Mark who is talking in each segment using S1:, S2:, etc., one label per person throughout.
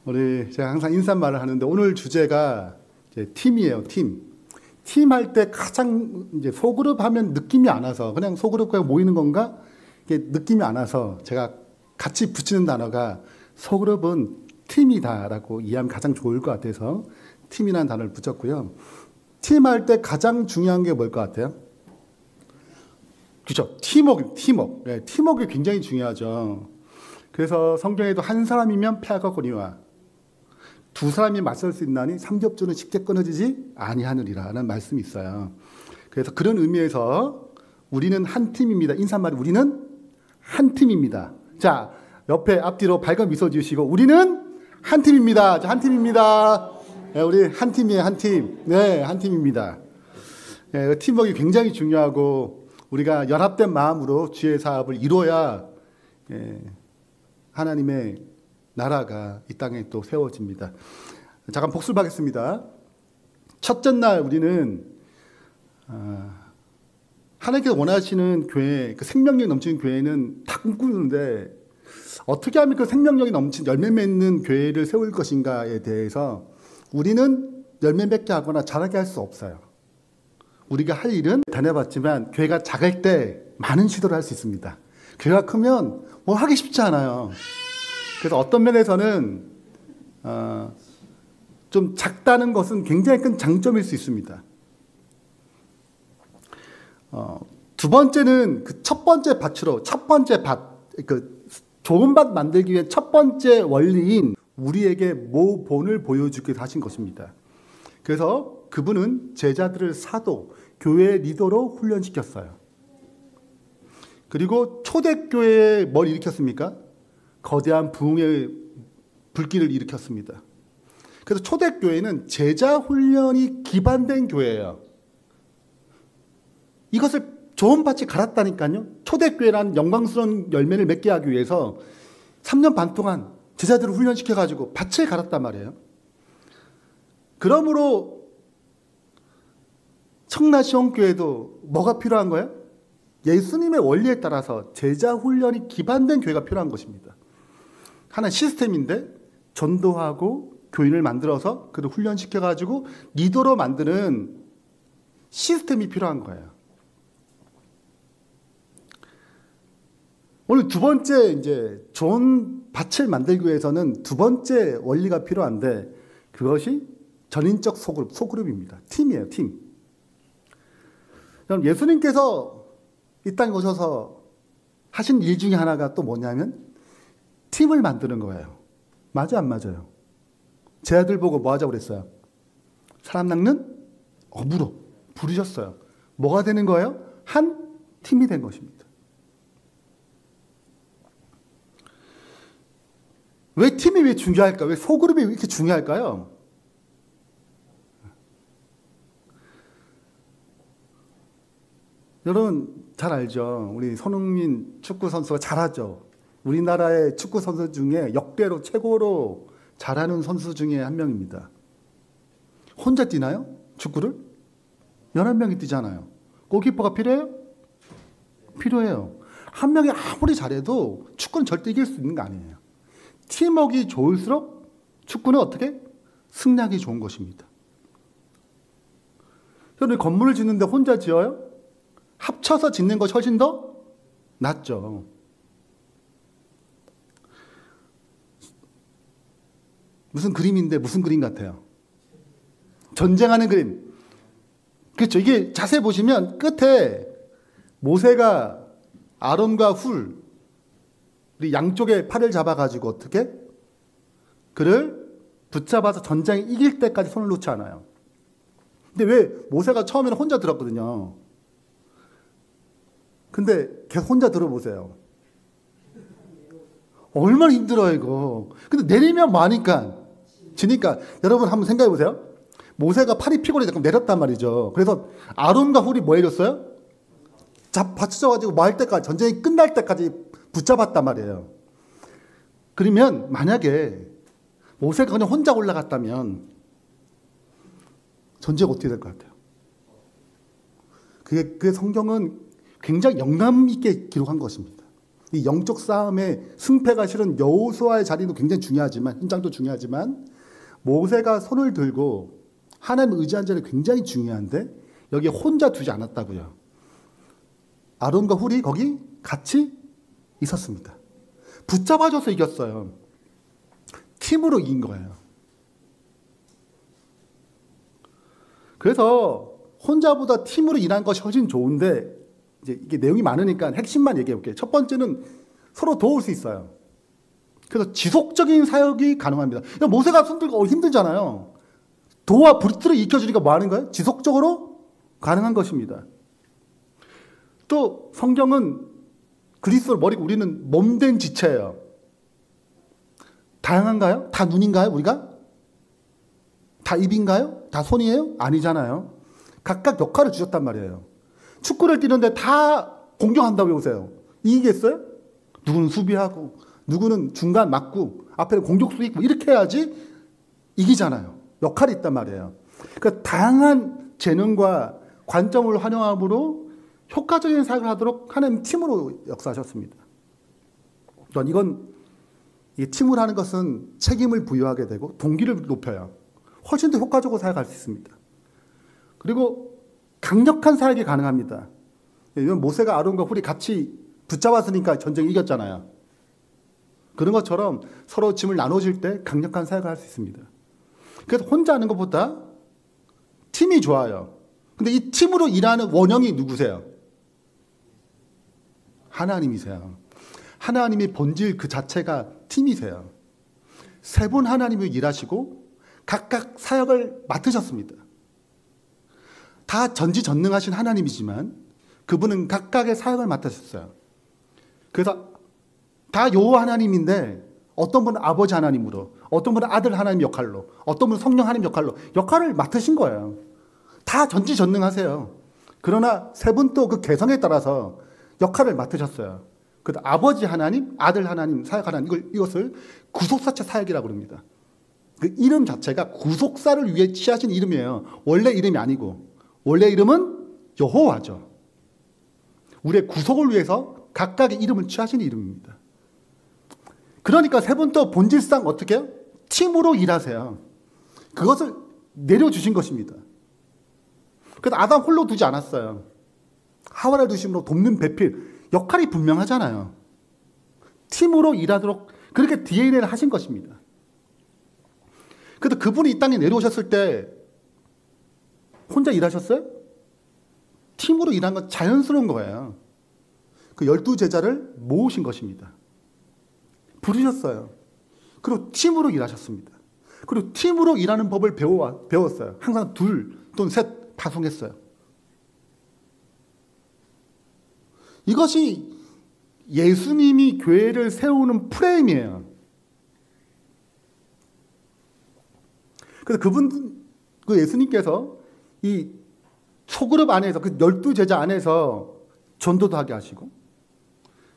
S1: 제가 항상 인사말을 하는데 오늘 주제가 이제 팀이에요. 팀 할 때 가장 이제 소그룹 하면 느낌이 안 와서 그냥 소그룹과 모이는 건가? 이게 느낌이 안 와서 제가 같이 붙이는 단어가 소그룹은 팀이다라고 이해하면 가장 좋을 것 같아서 팀이라는 단어를 붙였고요. 팀 할 때 가장 중요한 게 뭘 것 같아요? 그렇죠. 팀워크. 네, 팀워크가 굉장히 중요하죠. 그래서 성경에도 한 사람이면 패하거니와 두 사람이 맞설 수 있나니 삼겹줄은 쉽게 끊어지지 아니하느니라는 말씀이 있어요. 그래서 그런 의미에서 우리는 한 팀입니다. 인사말이 우리는 한 팀입니다. 자, 옆에 앞뒤로 밝은 미소 지으시고 우리는 한 팀입니다. 자, 한 팀입니다. 네, 우리 한 팀이에요. 한 팀. 네, 한 팀입니다. 네, 팀워크가 굉장히 중요하고 우리가 연합된 마음으로 주의 사업을 이루어야 하나님의 나라가 이 땅에 또 세워집니다. 잠깐 복습하겠습니다. 첫째 날 우리는 하나님께서 원하시는 교회, 그 생명력 넘치는 교회는 다 꿈꾸는데 어떻게 하면 그 생명력이 넘치는 열매 맺는 교회를 세울 것인가에 대해서 우리는 열매 맺게 하거나 자라게 할 수 없어요. 우리가 할 일은 다녀봤지만 교회가 작을 때 많은 시도를 할 수 있습니다. 교회가 크면 뭐 하기 쉽지 않아요. 그래서 어떤 면에서는 좀 작다는 것은 굉장히 큰 장점일 수 있습니다. 두 번째는 그 첫 번째 밭으로 그 좋은 밭 만들기 위한 첫 번째 원리인 우리에게 모본을 보여주기 위해서 하신 것입니다. 그래서 그분은 제자들을 사도, 교회 리더로 훈련시켰어요. 그리고 초대교회에 뭘 일으켰습니까? 거대한 부흥의 불길을 일으켰습니다. 그래서 초대교회는 제자 훈련이 기반된 교회예요. 이것을 좋은 밭이 갈았다니까요. 초대교회라는 영광스러운 열매를 맺게 하기 위해서 3년 반 동안 제자들을 훈련시켜가지고 밭을 갈았단 말이에요. 그러므로 청라시온교회도 뭐가 필요한 거예요? 예수님의 원리에 따라서 제자 훈련이 기반된 교회가 필요한 것입니다. 하나의 시스템인데 전도하고 교인을 만들어서 그를 훈련시켜가지고 리더로 만드는 시스템이 필요한 거예요. 오늘 두 번째 이제 좋은 밭을 만들기 위해서는 두 번째 원리가 필요한데 그것이 전인적 소그룹입니다. 팀이에요, 팀. 그럼 예수님께서 이 땅에 오셔서 하신 일 중에 하나가 또 뭐냐면 팀을 만드는 거예요. 맞아, 안 맞아요? 제 아들 보고 뭐 하자고 그랬어요? 사람 낚는 어부로 부르셨어요. 뭐가 되는 거예요? 한 팀이 된 것입니다. 왜 팀이 왜 중요할까요? 왜 소그룹이 왜 이렇게 중요할까요? 여러분 잘 알죠? 우리 손흥민 축구 선수가 잘하죠? 우리나라의 축구 선수 중에 역대로 최고로 잘하는 선수 중에 한 명입니다. 혼자 뛰나요? 축구를? 11명이 뛰잖아요. 골키퍼가 필요해요? 필요해요. 한 명이 아무리 잘해도 축구는 절대 이길 수 있는 거 아니에요. 팀워크가 좋을수록 축구는 어떻게? 승리하기 좋은 것입니다. 여러분 건물을 짓는데 혼자 지어요? 합쳐서 짓는 것이 훨씬 더 낫죠. 무슨 그림인데 무슨 그림 같아요? 전쟁하는 그림. 그렇죠. 이게 자세히 보시면 끝에 모세가 아론과 훌 우리 양쪽에 팔을 잡아가지고 어떻게? 그를 붙잡아서 전쟁에 이길 때까지 손을 놓지 않아요. 근데 왜 모세가 처음에는 혼자 들었거든요. 근데 계속 혼자 들어보세요. 얼마나 힘들어요 이거. 근데 내리면 많으니까 지니까 여러분 한번 생각해 보세요. 모세가 팔이 피곤해서 내렸단 말이죠. 그래서 아론과 훌이 뭐 해줬어요? 받쳐가지고 뭐 할 때까지 전쟁이 끝날 때까지 붙잡았단 말이에요. 그러면 만약에 모세가 그냥 혼자 올라갔다면 전쟁이 어떻게 될 것 같아요? 그게 성경은 굉장히 영감 있게 기록한 것입니다. 이 영적 싸움의 승패가 실은 여호수아의 자리도 굉장히 중요하지만, 현장도 중요하지만, 모세가 손을 들고 하나님 의지한 자리 굉장히 중요한데 여기 혼자 두지 않았다고요. 아론과 훌이 거기 같이 있었습니다. 붙잡아줘서 이겼어요. 팀으로 이긴 거예요. 그래서 혼자보다 팀으로 일한 것이 훨씬 좋은데, 이제 이게 내용이 많으니까 핵심만 얘기해 볼게요. 첫 번째는 서로 도울 수 있어요. 그래서 지속적인 사역이 가능합니다. 모세가 손 들고 힘들잖아요. 도와 불틀을 익혀주니까 뭐 하는 거예요? 지속적으로 가능한 것입니다. 또 성경은 그리스도를 머리고 우리는 몸된 지체예요. 다양한가요? 다 눈인가요? 우리가? 다 입인가요? 다 손이에요? 아니잖아요. 각각 역할을 주셨단 말이에요. 축구를 뛰는데 다 공격한다고 해보세요. 이기겠어요? 누구는 수비하고 누구는 중간 막고 앞에 공격수 있고 이렇게 해야지 이기잖아요. 역할이 있단 말이에요. 그러니까 다양한 재능과 관점을 활용함으로 효과적인 사역을 하도록 하나님 팀으로 역사하셨습니다. 이건 팀을 하는 것은 책임을 부여하게 되고 동기를 높여요. 훨씬 더 효과적으로 사역할 수 있습니다. 그리고 강력한 사역이 가능합니다. 모세가 아론과 훌이 같이 붙잡았으니까 전쟁 이겼잖아요. 그런 것처럼 서로 짐을 나눠줄 때 강력한 사역을 할 수 있습니다. 그래서 혼자 하는 것보다 팀이 좋아요. 근데 이 팀으로 일하는 원형이 누구세요? 하나님이세요. 하나님의 본질 그 자체가 팀이세요. 세 분 하나님이 일하시고 각각 사역을 맡으셨습니다. 다 전지전능하신 하나님이지만 그분은 각각의 사역을 맡으셨어요. 그래서 다 여호와 하나님인데 어떤 분은 아버지 하나님으로, 어떤 분은 아들 하나님 역할로, 어떤 분은 성령 하나님 역할로 역할을 맡으신 거예요. 다 전지전능하세요. 그러나 세 분 또 그 개성에 따라서 역할을 맡으셨어요. 그래서 아버지 하나님, 아들 하나님, 사역 하나님, 이것을 구속사체 사역이라고 합니다. 그 이름 자체가 구속사를 위해 취하신 이름이에요. 원래 이름이 아니고. 원래 이름은 여호와죠. 우리의 구속을 위해서 각각의 이름을 취하신 이름입니다. 그러니까 세 분 또 본질상 어떻게 해요? 팀으로 일하세요. 그것을 내려주신 것입니다. 그래서 아담 홀로 두지 않았어요. 하와를 두심으로 돕는 배필, 역할이 분명하잖아요. 팀으로 일하도록 그렇게 DNA를 하신 것입니다. 그래서 그분이 이 땅에 내려오셨을 때 혼자 일하셨어요? 팀으로 일한 건 자연스러운 거예요. 그 12제자를 모으신 것입니다. 부르셨어요. 그리고 팀으로 일하셨습니다. 그리고 팀으로 일하는 법을 배웠어요. 항상 둘 또는 셋 파송했어요. 이것이 예수님이 교회를 세우는 프레임이에요. 그래서 그 예수님께서 이 소그룹 안에서 그 12제자 안에서 전도도 하게 하시고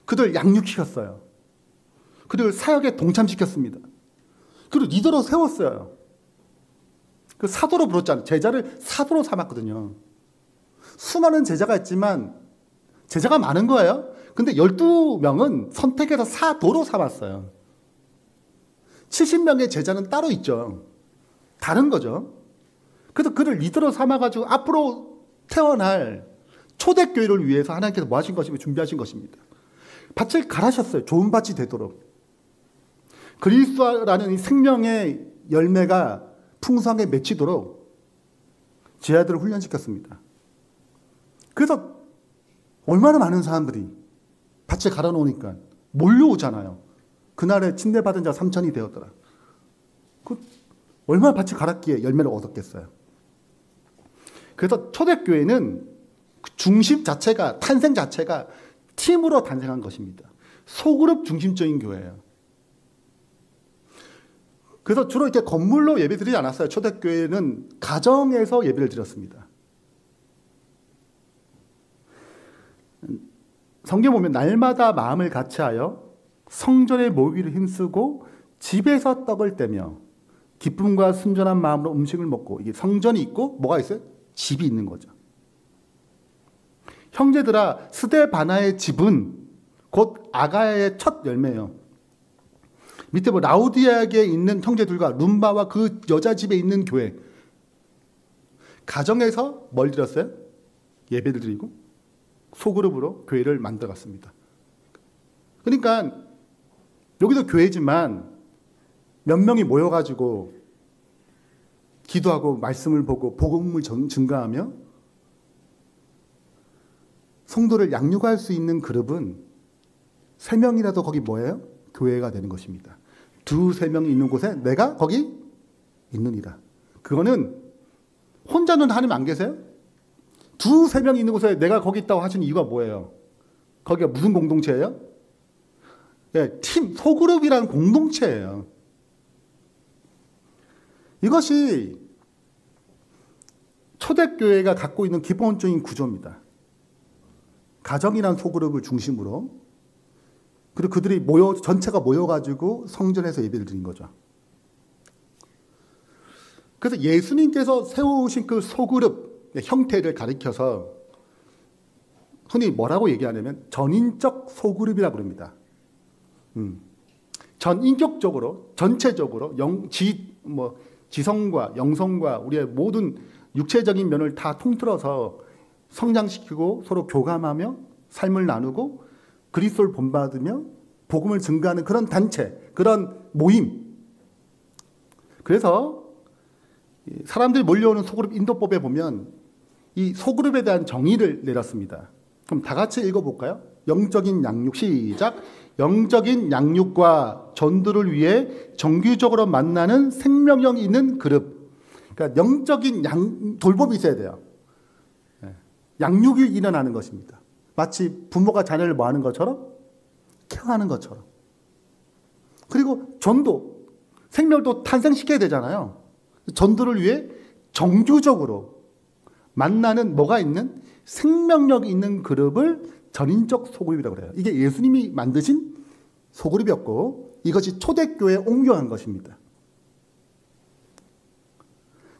S1: 그들 양육시켰어요. 그들을 사역에 동참시켰습니다. 그리고 리더로 세웠어요. 그 사도로 불렀잖아요. 제자를 사도로 삼았거든요. 수많은 제자가 있지만 제자가 많은 거예요. 근데 12명은 선택해서 사도로 삼았어요. 70명의 제자는 따로 있죠. 다른 거죠. 그래서 그를 리더로 삼아가지고 앞으로 태어날 초대교회를 위해서 하나님께서 뭐 하신 것이고 준비하신 것입니다. 밭을 갈아셨어요. 좋은 밭이 되도록. 그리스도라는 이 생명의 열매가 풍성하게 맺히도록 제 아들을 훈련시켰습니다. 그래서 얼마나 많은 사람들이 밭을 갈아놓으니까 몰려오잖아요. 그날에 침례받은 자가 3,000이 되었더라. 얼마나 밭을 갈았기에 열매를 얻었겠어요. 그래서 초대교회는 중심 자체가, 탄생 자체가 팀으로 탄생한 것입니다. 소그룹 중심적인 교회예요. 그래서 주로 이렇게 건물로 예배 드리지 않았어요. 초대교회는 가정에서 예배를 드렸습니다. 성경 보면 날마다 마음을 같이하여 성전에 모이기를 힘쓰고 집에서 떡을 떼며 기쁨과 순전한 마음으로 음식을 먹고, 이게 성전이 있고 뭐가 있어요? 집이 있는 거죠. 형제들아, 스데바나의 집은 곧 아가야의 첫 열매예요. 밑에 뭐 라우디아에 있는 형제들과 룸바와 그 여자 집에 있는 교회. 가정에서 뭘 드렸어요? 예배를 드리고 소그룹으로 교회를 만들어갔습니다. 그러니까 여기도 교회지만 몇 명이 모여가지고 기도하고 말씀을 보고 복음을 증가하며 성도를 양육할 수 있는 그룹은 3명이라도 거기 뭐예요? 교회가 되는 것입니다. 2-3명이 있는 곳에 내가 거기 있느니라. 그거는 혼자는 하나님 안 계세요? 2-3명이 있는 곳에 내가 거기 있다고 하시는 이유가 뭐예요? 거기가 무슨 공동체예요? 네, 팀, 소그룹이라는 공동체예요. 이것이 초대교회가 갖고 있는 기본적인 구조입니다. 가정이라는 소그룹을 중심으로 그리고 그들이 전체가 모여가지고 성전에서 예배를 드린 거죠. 그래서 예수님께서 세우신 그 소그룹 형태를 가리켜서 흔히 뭐라고 얘기하냐면 전인적 소그룹이라고 그럽니다. 전인격적으로, 전체적으로 지성과 영성과 우리의 모든 육체적인 면을 다 통틀어서 성장시키고 서로 교감하며 삶을 나누고 그리스도를 본받으며 복음을 증가하는 그런 단체, 그런 모임. 그래서 사람들이 몰려오는 소그룹 인도법에 보면 이 소그룹에 대한 정의를 내렸습니다. 그럼 다 같이 읽어볼까요? 영적인 양육, 시작. 영적인 양육과 전도를 위해 정기적으로 만나는 생명력 있는 그룹. 그러니까 영적인 돌봄이 있어야 돼요. 양육이 일어나는 것입니다. 마치 부모가 자녀를 뭐 하는 것처럼? 케어하는 것처럼. 그리고 전도, 생명도 탄생시켜야 되잖아요. 전도를 위해 정규적으로 만나는 뭐가 있는 생명력 있는 그룹을 전인적 소그룹이라고 그래요. 이게 예수님이 만드신 소그룹이었고 이것이 초대교회에 옮겨간 것입니다.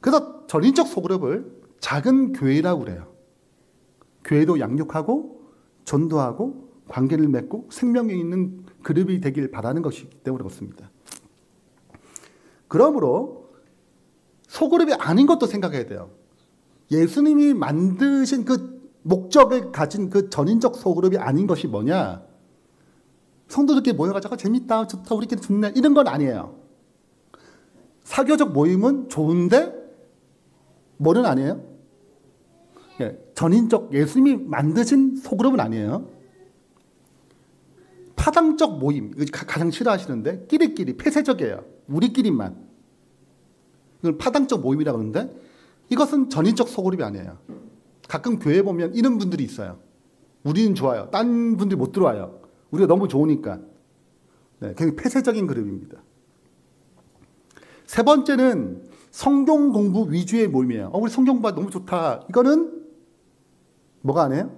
S1: 그래서 전인적 소그룹을 작은 교회라고 그래요. 교회도 양육하고 전도하고 관계를 맺고 생명이 있는 그룹이 되길 바라는 것이기 때문에 그렇습니다. 그러므로 소그룹이 아닌 것도 생각해야 돼요. 예수님이 만드신 그 목적을 가진 그 전인적 소그룹이 아닌 것이 뭐냐? 성도들끼리 모여가지고 재밌다, 좋다, 우리끼리 좋네 이런 건 아니에요. 사교적 모임은 좋은데 뭐는 아니에요? 전인적 예수님이 만드신 소그룹은 아니에요. 파당적 모임, 이거 가장 싫어하시는데 끼리끼리 폐쇄적이에요. 우리끼리만. 이걸 파당적 모임이라고 하는데 이것은 전인적 소그룹이 아니에요. 가끔 교회에 보면 이런 분들이 있어요. 우리는 좋아요. 딴 분들이 못 들어와요. 우리가 너무 좋으니까. 네, 굉장히 폐쇄적인 그룹입니다. 세 번째는 성경 공부 위주의 모임이에요. 우리 성경 공부 너무 좋다. 이거는 뭐가 아니에요?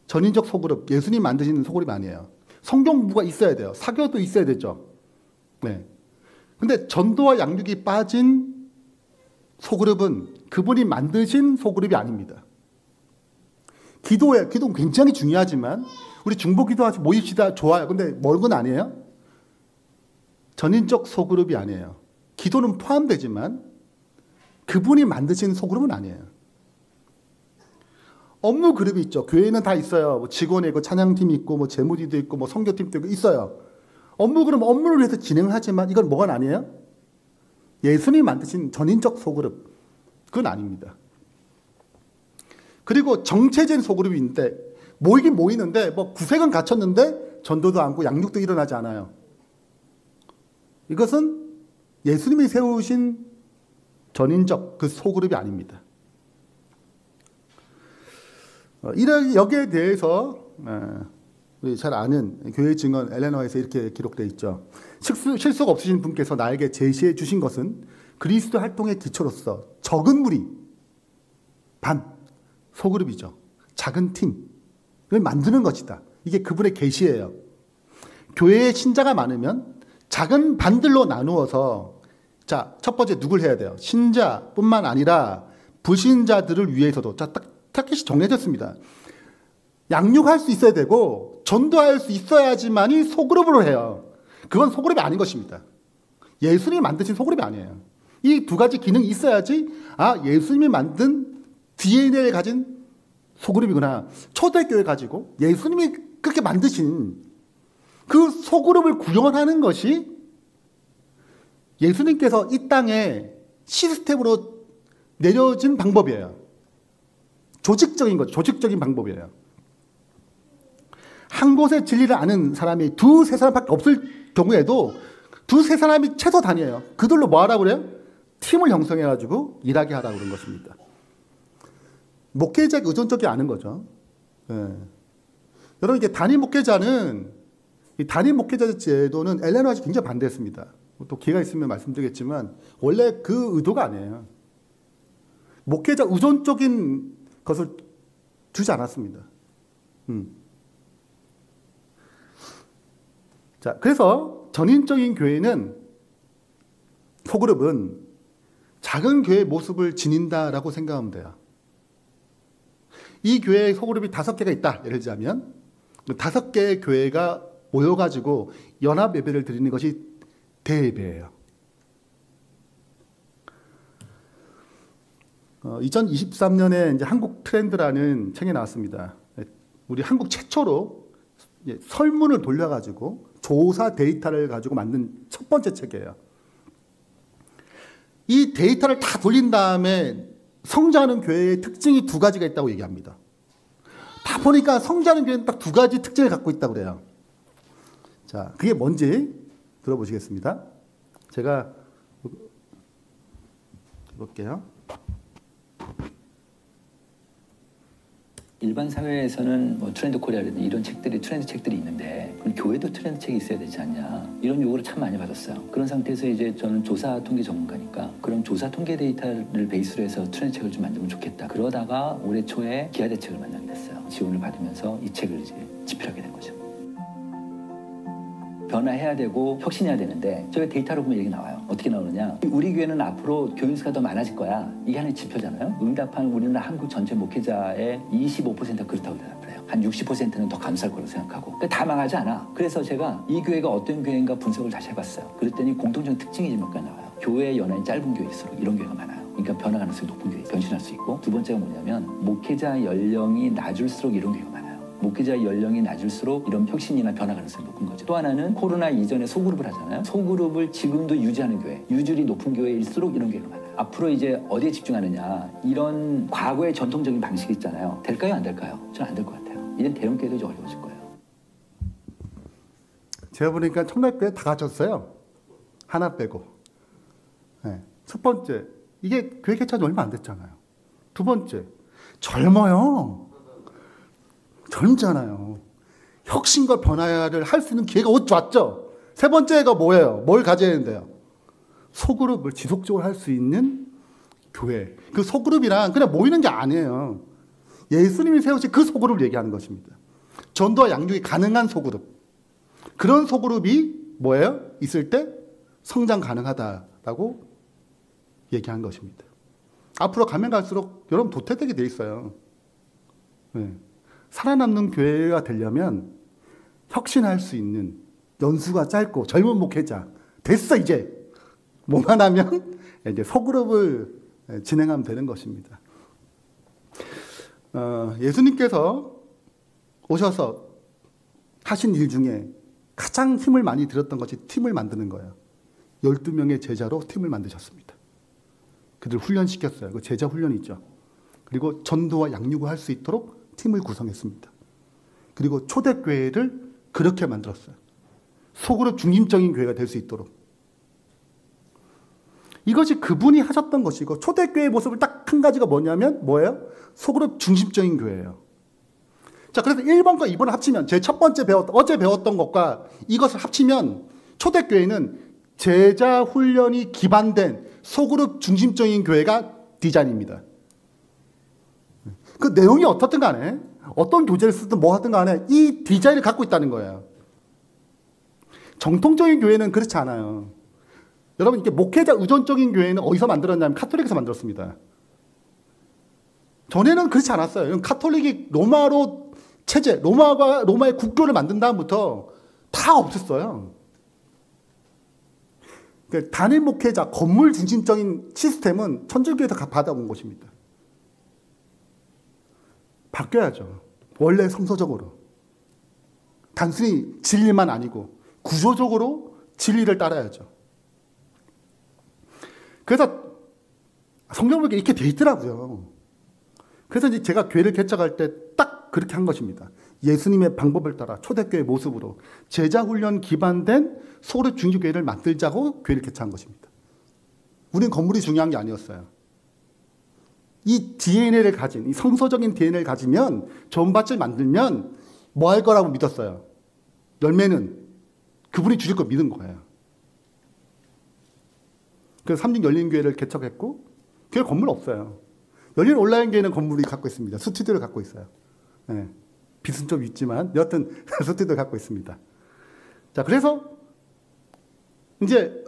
S1: 전인적 소그룹, 예수님 만드시는 소그룹이 아니에요. 성경 공부가 있어야 돼요. 사교도 있어야 되죠. 네. 근데 전도와 양육이 빠진 소그룹은 그분이 만드신 소그룹이 아닙니다. 기도는 굉장히 중요하지만 우리 중보 기도하시 모입시다 좋아요. 근데 뭐건 아니에요? 전인적 소그룹이 아니에요. 기도는 포함되지만 그분이 만드신 소그룹은 아니에요. 업무 그룹이 있죠. 교회는 다 있어요. 뭐 직원이 있고 찬양팀이 있고 뭐 재무팀도 있고 뭐 선교팀도 있고 있어요. 업무 그룹 업무를 위해서 진행을 하지만 이건 뭐가 아니에요? 예수님이 만드신 전인적 소그룹 그건 아닙니다. 그리고 정체적인 소그룹이 있는데 모이긴 모이는데 뭐 구색은 갖췄는데 전도도 않고 양육도 일어나지 않아요. 이것은 예수님이 세우신 전인적 그 소그룹이 아닙니다. 여기에 대해서 우리 잘 아는 교회 증언 엘레너에서 이렇게 기록되어 있죠. 실수가 없으신 분께서 나에게 제시해 주신 것은 그리스도 활동의 기초로서 적은 무리, 소그룹이죠. 작은 팀을 만드는 것이다. 이게 그분의 계시예요. 교회에 신자가 많으면 작은 반들로 나누어서 자, 첫 번째 누굴 해야 돼요? 신자뿐만 아니라 불신자들을 위해서도 자, 딱 타깃이 정해졌습니다. 양육할 수 있어야 되고 전도할 수 있어야지만이 소그룹으로 해요. 그건 소그룹이 아닌 것입니다. 예수님이 만드신 소그룹이 아니에요. 이 두 가지 기능이 있어야지 예수님이 만든 DNA를 가진 소그룹이구나. 초대교회 가지고 예수님이 그렇게 만드신 그 소그룹을 구현하는 것이 예수님께서 이 땅에 시스템으로 내려진 방법이에요. 조직적인 거죠. 조직적인 방법이에요. 한 곳의 진리를 아는 사람이 두세 사람밖에 없을 경우에도 두세 사람이 최소 단위예요. 그들로 뭐 하라고 그래요? 팀을 형성해가지고 일하게 하라고 그런 것입니다. 목회자가 의존적이 않은 거죠. 예. 여러분, 이게 단임 목회자는, 이 단임 목회자 제도는 엘렌 화이트가 굉장히 반대했습니다. 또 기회가 있으면 말씀드리겠지만, 원래 그 의도가 아니에요. 목회자 의존적인 것을 주지 않았습니다. 자, 그래서 전인적인 교회는, 소그룹은 작은 교회의 모습을 지닌다라고 생각하면 돼요. 이 교회에 소그룹이 5개가 있다. 예를 들자면 5개의 교회가 모여가지고 연합 예배를 드리는 것이 대예배예요. 2023년에 이제 한국 트렌드라는 책이 나왔습니다. 우리 한국 최초로 설문을 돌려가지고 조사 데이터를 가지고 만든 첫 번째 책이에요. 이 데이터를 다 돌린 다음에 성장하는 교회의 특징이 2가지가 있다고 얘기합니다. 다 보니까 성장하는 교회는 딱 2가지 특징을 갖고 있다고 그래요. 자, 그게 뭔지 들어보시겠습니다. 제가 해볼게요.
S2: 일반 사회에서는 뭐 트렌드 코리아라든지 이런 책들이 트렌드 책들이 있는데 그럼 교회도 트렌드 책이 있어야 되지 않냐 이런 요구를 참 많이 받았어요. 그런 상태에서 이제 저는 조사 통계 전문가니까 그럼 조사 통계 데이터를 베이스로 해서 트렌드 책을 좀 만들면 좋겠다. 그러다가 올해 초에 기아 대책을 만나게 됐어요. 지원을 받으면서 이 책을 이제 집필하게 된 거죠. 변화해야 되고 혁신해야 되는데 저희 데이터로 보면 얘기 나와요. 어떻게 나오느냐? 우리 교회는 앞으로 교인수가 더 많아질 거야. 이게 하나의 지표잖아요. 응답한 우리나라 한국 전체 목회자의 25%가 그렇다고 대답을 해요. 한 60%는 더 감사할 거라고 생각하고. 그러니까 다 망하지 않아. 그래서 제가 이 교회가 어떤 교회인가 분석을 다시 해봤어요. 그랬더니 공통적인 특징이 몇 가지 나와요. 교회의 연한이 짧은 교회일수록 이런 교회가 많아요. 그러니까 변화 가능성이 높은 교회, 변신할 수 있고. 두 번째가 뭐냐면 목회자 연령이 낮을수록 이런 교회가 많아요. 목회자 연령이 낮을수록 이런 혁신이나 변화 가능성이 높은 거죠. 또 하나는 코로나 이전에 소그룹을 하잖아요. 소그룹을 지금도 유지하는 교회, 유줄이 높은 교회일수록 이런 교회가 많아요. 앞으로 이제 어디에 집중하느냐 이런 과거의 전통적인 방식이 있잖아요. 될까요? 안 될까요? 저는 안 될 것 같아요. 이젠 대형 교회도 좀 어려워질 거예요.
S1: 제가 보니까 청락교회 다 갖췄어요. 하나 빼고. 네. 첫 번째, 이게 교회 개최한 지 얼마 안 됐잖아요. 두 번째, 젊어요. 젊잖아요. 혁신과 변화를 할 수 있는 기회가 곧 왔죠. 세 번째가 뭐예요? 뭘 가져야 되는데요? 소그룹을 지속적으로 할 수 있는 교회. 그 소그룹이란 그냥 모이는 게 아니에요. 예수님이 세우신 그 소그룹을 얘기하는 것입니다. 전도와 양육이 가능한 소그룹. 그런 소그룹이 뭐예요? 있을 때 성장 가능하다라고 얘기한 것입니다. 앞으로 가면 갈수록 여러분 도태되게 돼 있어요. 네. 살아남는 교회가 되려면 혁신할 수 있는 연수가 짧고 젊은 목회자 됐어 이제 뭐만 하면 이제 소그룹을 진행하면 되는 것입니다. 예수님께서 오셔서 하신 일 중에 가장 힘을 많이 들였던 것이 팀을 만드는 거예요. 12명의 제자로 팀을 만드셨습니다. 그들 훈련시켰어요. 그 제자 훈련이죠. 그리고 전도와 양육을 할 수 있도록 팀을 구성했습니다. 그리고 초대교회를 그렇게 만들었어요. 소그룹 중심적인 교회가 될 수 있도록. 이것이 그분이 하셨던 것이고 초대교회의 모습을 딱 한 가지가 뭐냐면 뭐예요? 소그룹 중심적인 교회예요. 자, 그래서 1번과 2번을 합치면 제 첫 번째 어제 배웠던 것과 이것을 합치면 초대교회는 제자 훈련이 기반된 소그룹 중심적인 교회가 디자인입니다. 그 내용이 어떻든 간에 어떤 교재를 쓰든 뭐 하든 간에 이 디자인을 갖고 있다는 거예요. 정통적인 교회는 그렇지 않아요. 여러분, 이게 목회자 의존적인 교회는 어디서 만들었냐면 카톨릭에서 만들었습니다. 전에는 그렇지 않았어요. 카톨릭이 로마로 체제, 로마의 국교를 만든 다음부터 다 없었어요. 그러니까 단일 목회자, 건물 중심적인 시스템은 천주교에서 받아온 것입니다. 바뀌어야죠. 원래 성서적으로. 단순히 진리만 아니고 구조적으로 진리를 따라야죠. 그래서 성경을 보니까 이렇게 돼 있더라고요. 그래서 이제 제가 교회를 개척할 때 딱 그렇게 한 것입니다. 예수님의 방법을 따라 초대교회 모습으로 제자훈련 기반된 소그룹 중주교회를 만들자고 교회를 개척한 것입니다. 우리는 건물이 중요한 게 아니었어요. 이 DNA를 가진, 이 성서적인 DNA를 가지면 좋은 밭을 만들면 뭐 할 거라고 믿었어요. 열매는 그분이 주실 거 믿은 거예요. 그래서 삼중 열린교회를 개척했고, 교회 건물 없어요. 열린 온라인교회는 건물이 갖고 있습니다. 스튜디오를 갖고 있어요. 네. 빚은 좀 있지만 여하튼 스튜디오를 갖고 있습니다. 자, 그래서 이제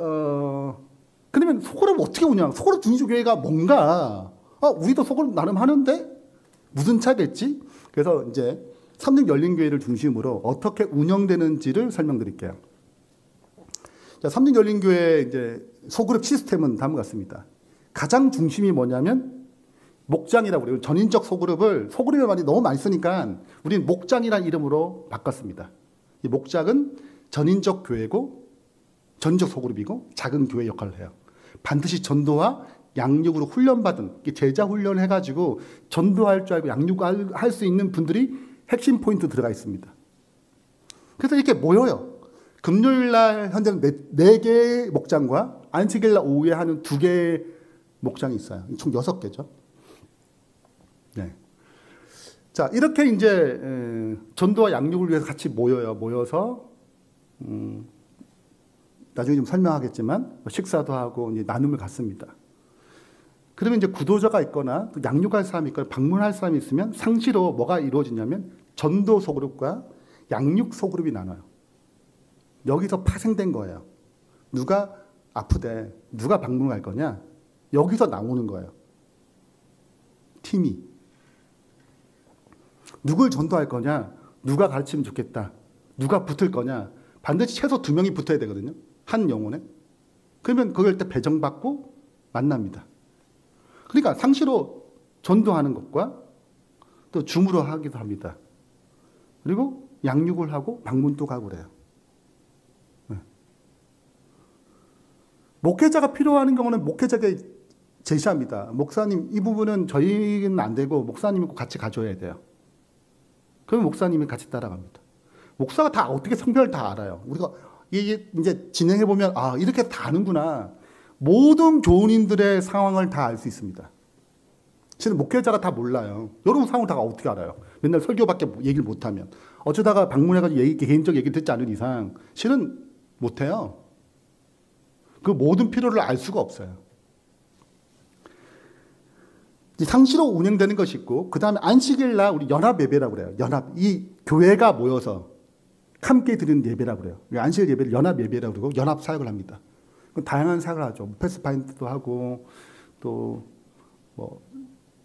S1: 그러면 소그룹 어떻게 운영? 소그룹 중주교회가 뭔가 우리도 소그룹 나름 하는데 무슨 차겠지? 그래서 이제 삼중 열린교회를 중심으로 어떻게 운영되는지를 설명드릴게요. 자, 삼중 열린교회 이제 소그룹 시스템은 다음과 같습니다. 가장 중심이 뭐냐면 목장이라고 그래요. 전인적 소그룹을 너무 많이 쓰니까 우리는 목장이라는 이름으로 바꿨습니다. 이 목장은 전인적 교회고 전인적 소그룹이고 작은 교회 역할을 해요. 반드시 전도와 양육으로 훈련받은 제자 훈련을 해가지고 전도할 줄 알고 양육할 수 있는 분들이 핵심 포인트 들어가 있습니다. 그래서 이렇게 모여요. 금요일날 현재는 4개의 목장과 안식일날 오후에 하는 2개의 목장이 있어요. 총 6개죠. 네. 자, 이렇게 이제 전도와 양육을 위해서 같이 모여요. 모여서 나중에 좀 설명하겠지만 식사도 하고 이제 나눔을 갖습니다. 그러면 이제 구도자가 있거나 또 양육할 사람이 있거나 방문할 사람이 있으면 상시로 뭐가 이루어지냐면 전도 소그룹과 양육 소그룹이 나눠요. 여기서 파생된 거예요. 누가 아프대, 누가 방문할 거냐, 여기서 나오는 거예요. 팀이. 누굴 전도할 거냐, 누가 가르치면 좋겠다, 누가 붙을 거냐, 반드시 최소 2명이 붙어야 되거든요. 한 영혼에. 그러면 그걸 때 배정받고 만납니다. 그러니까 상시로 전도하는 것과 또 줌으로 하기도 합니다. 그리고 양육을 하고 방문도 가고 그래요. 네. 목회자가 필요한 경우는 목회자에게 제시합니다. 목사님, 이 부분은 저희는 안 되고 목사님이 꼭 같이 가줘야 돼요. 그러면 목사님이 같이 따라갑니다. 목사가 다 어떻게 성별을 다 알아요. 우리가 이게 이제 진행해보면 이렇게 다 아는구나. 모든 교우님들의 상황을 다 알 수 있습니다. 실은 목회자가 다 몰라요. 여러분 상황을 다 어떻게 알아요? 맨날 설교밖에 얘기를 못하면. 어쩌다가 방문해가지고 개인적 얘기 듣지 않은 이상 실은 못해요. 그 모든 필요를 알 수가 없어요. 상시로 운영되는 것이 있고, 그 다음에 안식일날 우리 연합 예배라고 그래요. 연합. 이 교회가 모여서 함께 드리는 예배라고 그래요. 안식일 예배를 연합 예배라고 그러고 연합 사역을 합니다. 다양한 사역을 하죠. 패스파인드도 하고, 또 뭐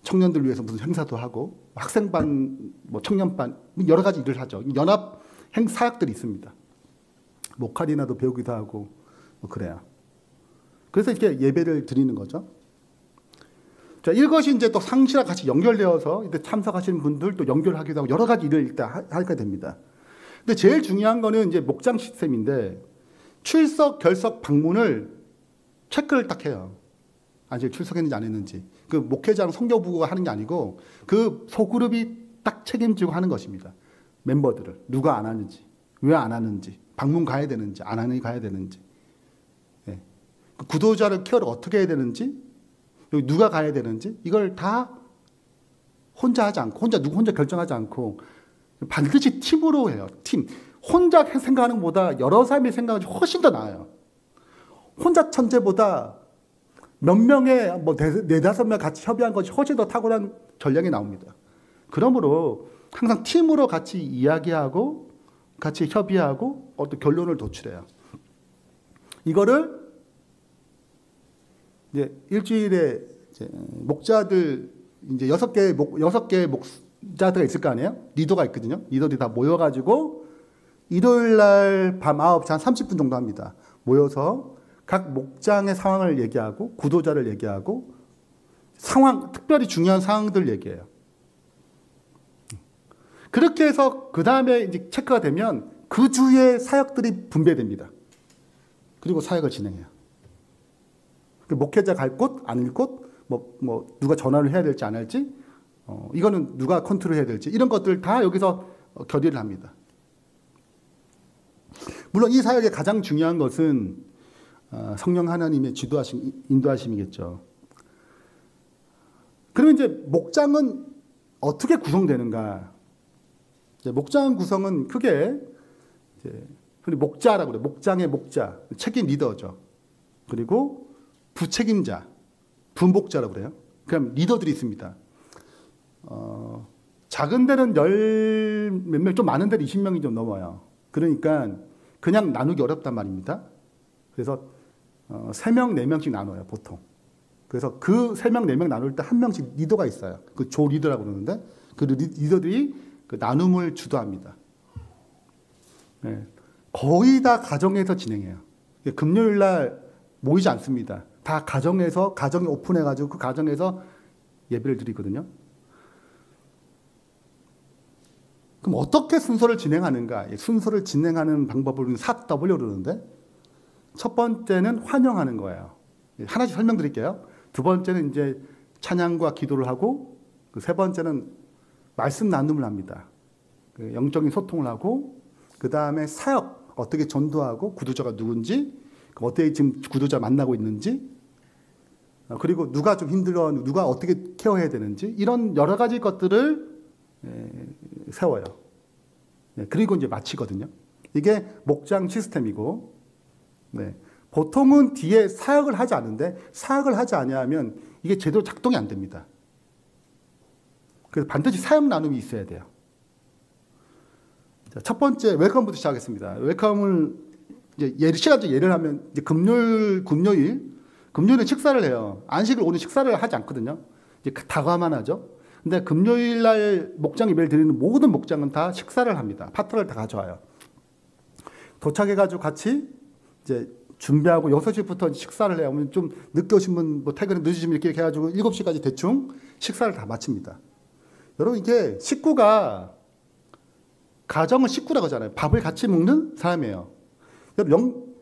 S1: 청년들 위해서 무슨 행사도 하고, 학생반, 뭐 청년반, 여러 가지 일을 하죠. 연합 사역들이 있습니다. 모카리나도 배우기도 하고, 뭐 그래요. 그래서 이렇게 예배를 드리는 거죠. 자, 이것이 이제 또 상시랑 같이 연결되어서 이때 참석하시는 분들 또 연결하기도 하고 여러 가지 일을 일단 하게 됩니다. 근데 제일 중요한 거는 이제 목장 시스템인데, 출석, 결석, 방문을 체크를 딱 해요. 아직 출석했는지 안 했는지. 그 목회자랑 성교부가 하는 게 아니고 그 소그룹이 딱 책임지고 하는 것입니다. 멤버들을. 누가 안 하는지, 왜 안 하는지, 방문 가야 되는지, 안 하는 가야 되는지. 네. 그 구도자를 케어를 어떻게 해야 되는지, 여기 누가 가야 되는지, 이걸 다 혼자 하지 않고, 혼자 결정하지 않고 반드시 팀으로 해요. 팀. 혼자 생각하는 것보다 여러 사람이 생각하는 것이 훨씬 더 나아요. 혼자 천재보다 몇 명의, 뭐 4-5명 같이 협의한 것이 훨씬 더 탁월한 전략이 나옵니다. 그러므로 항상 팀으로 같이 이야기하고 같이 협의하고 어떤 결론을 도출해요. 이거를 이제 일주일에 이제 목자들 이제 6개 자들가 있을 거 아니에요? 리더가 있거든요. 리더들이 다 모여가지고 일요일 날 밤 9시 한 30분 정도 합니다. 모여서 각 목장의 상황을 얘기하고 구도자를 얘기하고 상황, 특별히 중요한 상황들 얘기해요. 그렇게 해서 그 다음에 이제 체크가 되면 그 주에 사역들이 분배됩니다. 그리고 사역을 진행해요. 목회자 갈 곳, 아닐 곳, 누가 전화를 해야 될지 안 할지, 이거는 누가 컨트롤 해야 될지, 이런 것들 다 여기서 결의를 합니다. 물론 이 사역의 가장 중요한 것은 성령 하나님의 인도하심이겠죠. 그러면 이제 목장은 어떻게 구성되는가? 이제 목장 구성은 크게 이제 목자라고 그래요. 목장의 목자, 책임 리더죠. 그리고 부책임자, 분복자라고 그래요. 그럼 리더들이 있습니다. 작은 데는 몇 명, 좀 많은 데는 20명이 좀 넘어요. 그러니까 그냥 나누기 어렵단 말입니다. 그래서 3명, 4명씩 나눠요, 보통. 그래서 그 3명, 4명 나눌 때 한 명씩 리더가 있어요. 그 조 리더라고 그러는데 그 리더들이 그 나눔을 주도합니다. 네. 거의 다 가정에서 진행해요. 금요일 날 모이지 않습니다. 다 가정에서, 가정이 오픈해가지고 그 가정에서 예배를 드리거든요. 그럼 어떻게 순서를 진행하는가? 순서를 진행하는 방법을 4W 그러는데 첫 번째는 환영하는 거예요. 하나씩 설명드릴게요. 두 번째는 이제 찬양과 기도를 하고 그 세 번째는 말씀 나눔을 합니다. 영적인 소통을 하고 그 다음에 사역 어떻게 전도하고 구도자가 누군지 어떻게 지금 구도자 만나고 있는지 그리고 누가 좀 힘들어 누가 어떻게 케어해야 되는지 이런 여러 가지 것들을 세워요. 그리고 이제 마치거든요. 이게 목장 시스템이고 네. 보통은 뒤에 사역을 하지 않는데 사역을 하지 아니하면 이게 제대로 작동이 안 됩니다. 그래서 반드시 사역 나눔이 있어야 돼요. 자, 첫 번째 웰컴부터 시작하겠습니다. 웰컴을 이제 시간적 예를 하면 이제 금요일은 식사를 해요. 안식을 오늘 식사를 하지 않거든요. 이제 다과만 하죠. 근데 금요일 날 목장 예배를 드리는 모든 목장은 다 식사를 합니다. 파트너를 다 가져와요. 도착해가지고 같이 이제 준비하고 6시부터 식사를 해요. 좀 늦게 오신 분, 퇴근이 늦으시면 이렇게 해가지고 7시까지 대충 식사를 다 마칩니다. 여러분, 이게 식구가, 가정을 식구라고 하잖아요. 밥을 같이 먹는 사람이에요. 여러분,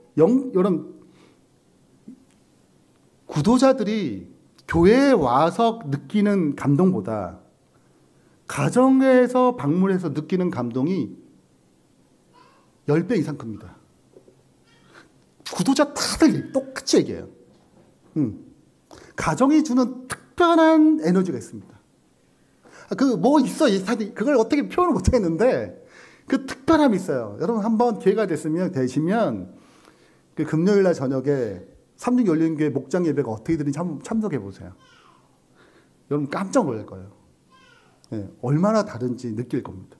S1: 구도자들이 교회에 와서 느끼는 감동보다 가정에서 방문해서 느끼는 감동이 10배 이상 큽니다. 구도자 다들 똑같이 얘기해요. 가정이 주는 특별한 에너지가 있습니다. 뭐 있어. 그걸 어떻게 표현을 못 하겠는데 그 특별함이 있어요. 여러분 한번 기회가 되시면 그 금요일 날 저녁에 삼중열린교회 목장 예배가 어떻게 되는지 한번 참석해 보세요. 여러분 깜짝 놀랄 거예요. 네, 얼마나 다른지 느낄 겁니다.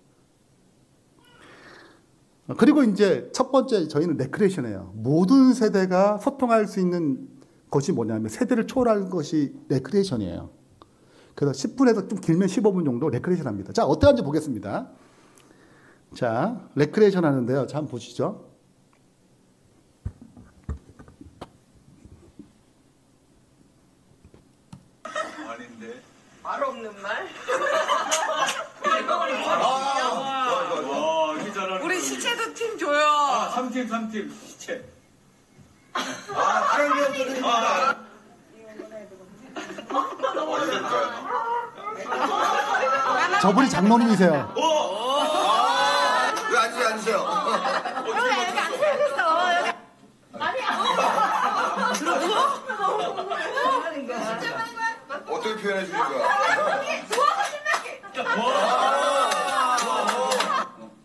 S1: 그리고 이제 첫 번째 저희는 레크레이션이에요. 모든 세대가 소통할 수 있는 것이 뭐냐면 세대를 초월하는 것이 레크레이션이에요. 그래서 10분에서 좀 길면 15분 정도 레크레이션 합니다. 자, 어떻게 하는지 보겠습니다. 자, 레크레이션 하는데요. 자, 한번 보시죠.
S3: 아닌데.
S4: 말 없는 말? 우리 시체도 팀 줘요.
S3: 3팀 시체.
S5: 다른 배우들입니다.
S1: 저분이 장모님이세요.
S5: 왜 앉으세요?
S4: 여기 앉아야겠어. 여기. 아니야. 들어
S5: 어떻게 표현해 주실 거야?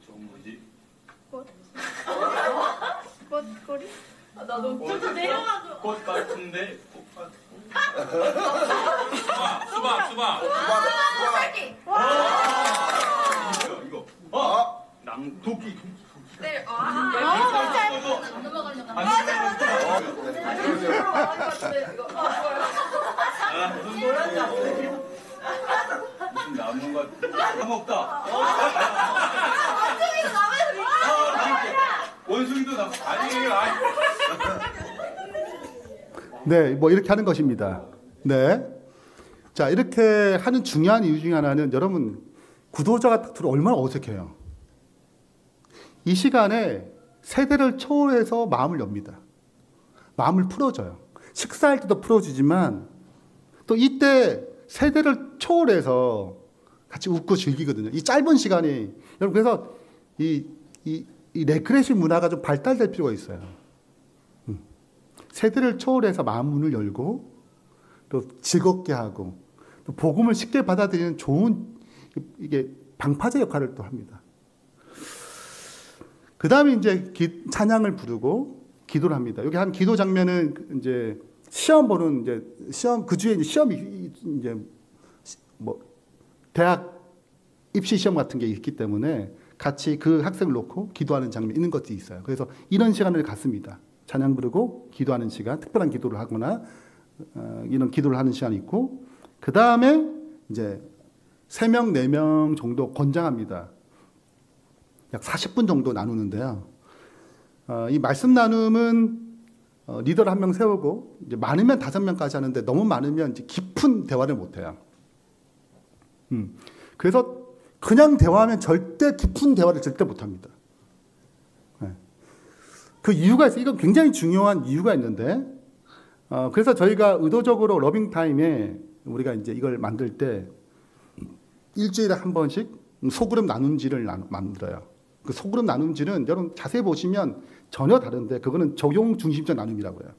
S3: 저건 뭐지?
S4: 꽃꼬리? 나도 좀 내려가서.
S3: 꽃 같은데? 꽃 같. 수박. 이거. 도끼.
S4: 네. 넘어가려고.
S3: 무슨 남는 거 다 먹다.
S4: 원숭이도 남아서
S3: 원숭이도 남 아니에요. 아니.
S1: 네, 뭐 이렇게 하는 것입니다. 네. 자, 이렇게 하는 중요한 이유 중에 하나는 여러분 구도자가 딱 들어 얼마나 어색해요. 이 시간에 세대를 초월해서 마음을 엽니다. 마음을 풀어줘요. 식사할 때도 풀어주지만 또 이때 세대를 초월해서 같이 웃고 즐기거든요. 이 짧은 시간이 여러분 그래서 이 레크레이션 문화가 좀 발달될 필요가 있어요. 세대를 초월해서 마음 문을 열고 또 즐겁게 하고 또 복음을 쉽게 받아들이는 좋은 이게 방파제 역할을 또 합니다. 그 다음에 이제 찬양을 부르고 기도를 합니다. 여기 한 기도 장면은 이제 시험 보는 이제 시험 그 주에 이제 시험이 이제 뭐 대학 입시 시험 같은 게 있기 때문에 같이 그 학생을 놓고 기도하는 장면이 있는 것도 있어요. 그래서 이런 시간을 갖습니다. 찬양 부르고 기도하는 시간, 특별한 기도를 하거나 이런 기도를 하는 시간이 있고 그 다음에 이제 3명, 4명 정도 권장합니다. 약 40분 정도 나누는데요. 이 말씀 나눔은 리더를 1명 세우고 이제 많으면 5명까지 하는데 너무 많으면 이제 깊은 대화를 못 해요. 그래서 그냥 대화하면 절대 깊은 대화를 절대 못 합니다. 네. 그 이유가 있어요. 이건 굉장히 중요한 이유가 있는데 그래서 저희가 의도적으로 러빙타임에 우리가 이제 이걸 만들 때 일주일에 한 번씩 소그룹 나눔지를 만들어요. 그 소그룹 나눔지는 여러분 자세히 보시면 전혀 다른데 그거는 적용 중심적 나눔이라고 해요.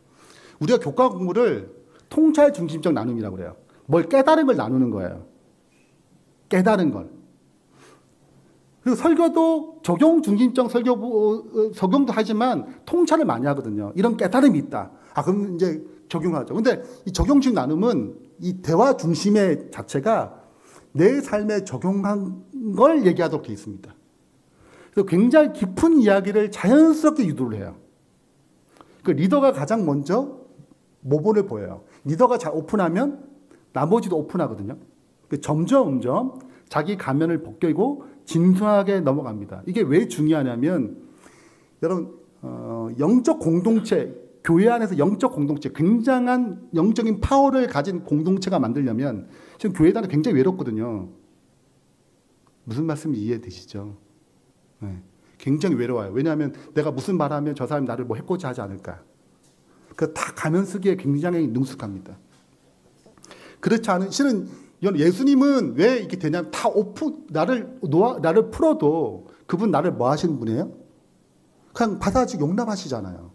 S1: 우리가 교과 공부를 통찰 중심적 나눔이라고 그래요. 뭘 깨달은 걸 나누는 거예요. 깨달은 걸. 그리고 설교도 적용 중심적 적용도 하지만 통찰을 많이 하거든요. 이런 깨달음이 있다. 그럼 이제 적용하죠. 근데 이 적용 중심 나눔은 이 대화 중심의 자체가 내 삶에 적용한 걸 얘기하도록 되어 있습니다. 그래서 굉장히 깊은 이야기를 자연스럽게 유도를 해요. 그 리더가 가장 먼저 모본을 보여요. 리더가 잘 오픈하면 나머지도 오픈하거든요. 점점 자기 가면을 벗기고 진솔하게 넘어갑니다. 이게 왜 중요하냐면 여러분 영적 공동체, 교회 안에서 영적 공동체, 굉장한 영적인 파워를 가진 공동체가 만들려면 지금 교회단은 굉장히 외롭거든요. 무슨 말씀이 이해되시죠? 네. 굉장히 외로워요. 왜냐하면 내가 무슨 말하면 저 사람이 나를 뭐 해코지 하지 않을까. 그 다 가면 쓰기에 굉장히 능숙합니다. 그렇지 않은 실은 예수님은 왜 이렇게 되냐면 다 오픈 나를 풀어도 그분 나를 뭐 하시는 분이에요? 그냥 받아주고 용납하시잖아요.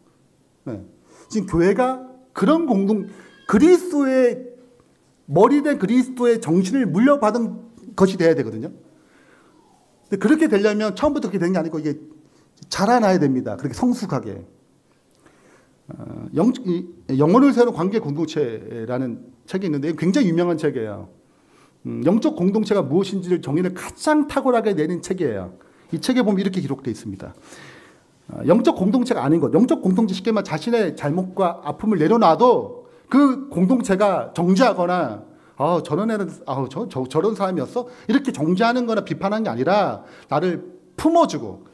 S1: 네. 지금 교회가 그런 그리스도의 머리된 그리스도의 정신을 물려받은 것이 돼야 되거든요. 근데 그렇게 되려면 처음부터 그렇게 되는 게 아니고 이게 자라나야 됩니다. 그렇게 성숙하게. 영혼을 세우는 관계 공동체라는 책이 있는데 굉장히 유명한 책이에요. 영적 공동체가 무엇인지를 정의를 가장 탁월하게 내는 책이에요. 이 책에 보면 이렇게 기록되어 있습니다. 영적 공동체가 아닌 것, 영적 공동체 쉽게 말하면 자신의 잘못과 아픔을 내려놔도 그 공동체가 정죄하거나 저런 애는 저런 사람이었어? 이렇게 정죄하는 거나 비판하는 게 아니라 나를 품어주고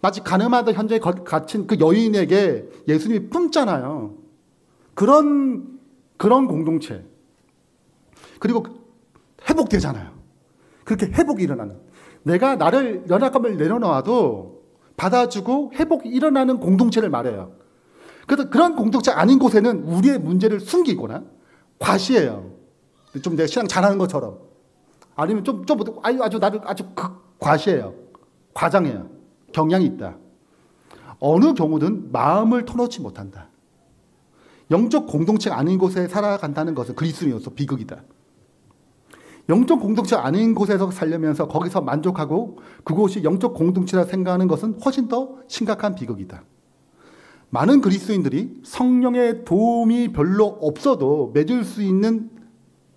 S1: 마치 가늠하던 현재에 갇힌 그 여인에게 예수님이 품잖아요. 그런 공동체. 그리고 회복되잖아요. 그렇게 회복이 일어나는. 내가 나를 연약함을 내려놔도 받아주고 회복이 일어나는 공동체를 말해요. 그래서 그런 공동체 아닌 곳에는 우리의 문제를 숨기거나 과시해요. 좀 내가 신앙 잘하는 것처럼. 아니면 아주 과시해요. 과장해요. 경향이 있다. 어느 경우든 마음을 터놓지 못한다. 영적 공동체가 아닌 곳에 살아간다는 것은 그리스도인으로서 비극이다. 영적 공동체가 아닌 곳에서 살려면서 거기서 만족하고 그곳이 영적 공동체라 생각하는 것은 훨씬 더 심각한 비극이다. 많은 그리스도인들이 성령의 도움이 별로 없어도 맺을 수 있는